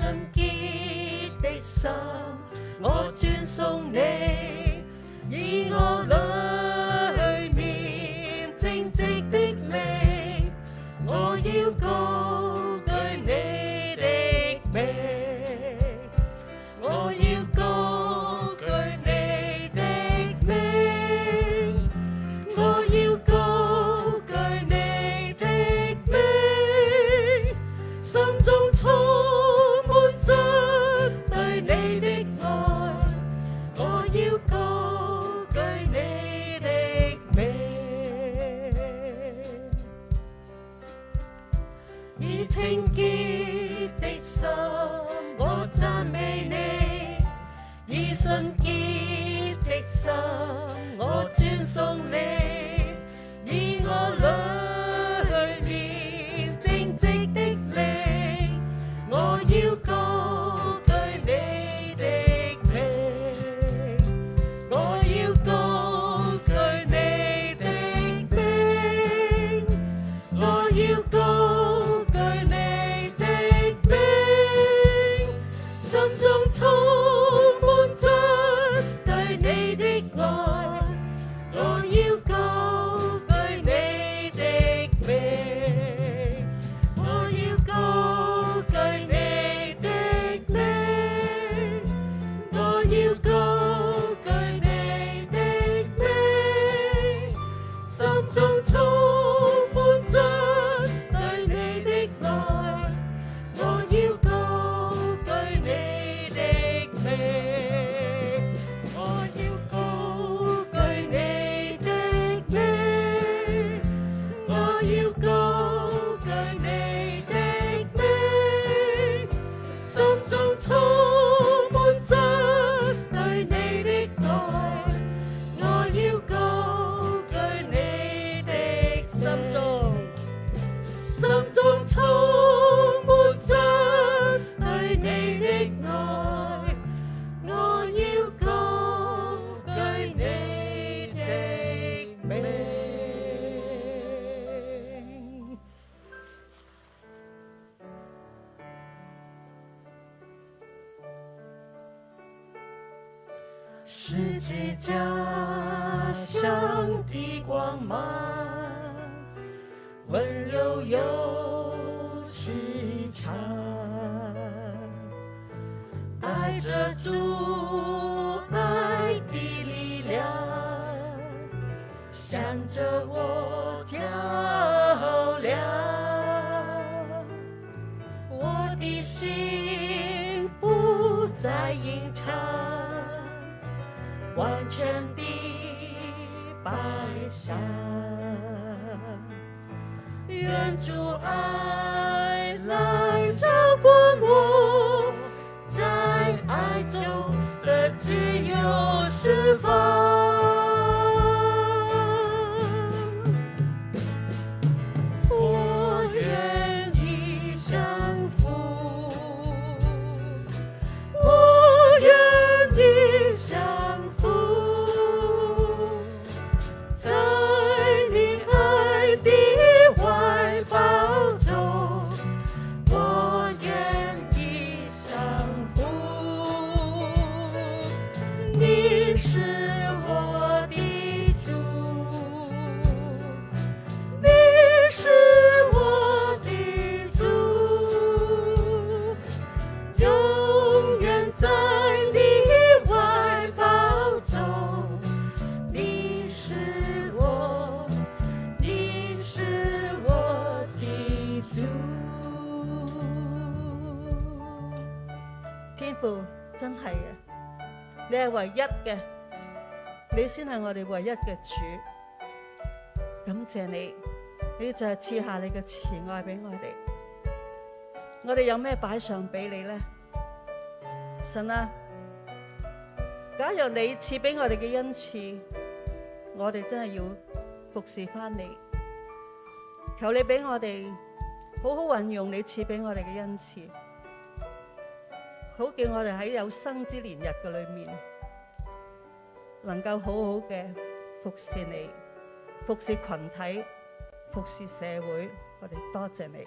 純潔的心，我尊崇你，以我裏面正直的靈，我要高舉你的名，我要高舉你的名，我要高舉你的名，心中充滿着對你的愛，我要高舉你的名，以清潔的心我讚美你，以純潔的心我尊崇你，以我裏面正直的靈，我要高舉你的名，我要高舉你的名，我要高舉你的名，心中充滿着對你的愛，我要高舉你的名，我要高舉你的名，我要高舉你的名，心中充滿着對你的愛，我要高舉你的名，我要高舉你的名，我要高舉你的名，心中充滿着對你的愛，我要高舉你的心中充滿着對你的愛，我要高舉你的名。十字架上的光芒，温柔又慈祥，帶着主愛的力量，向着我照亮，我的心不再隱藏，完全的白象，願主愛來照光我，在愛中的自由釋放。我願意降服，我願意降服，在你愛的懷抱中，我願意降服。你是我的主，你是我的主，永遠在你懷抱中。你是我的主。天父真係嘅，你係唯一嘅，你先係我哋唯一嘅主。感謝你，你就係賜下你嘅慈愛俾我哋。我哋有咩擺上俾你呢？神啊，假如你賜俾我哋嘅恩賜，我哋真係要服侍翻你。求你俾我哋好好運用你賜俾我哋嘅恩賜，好叫我哋喺有生之年日嘅裏面，能夠好好嘅服侍你，服侍群體，服侍社會。我哋多謝你。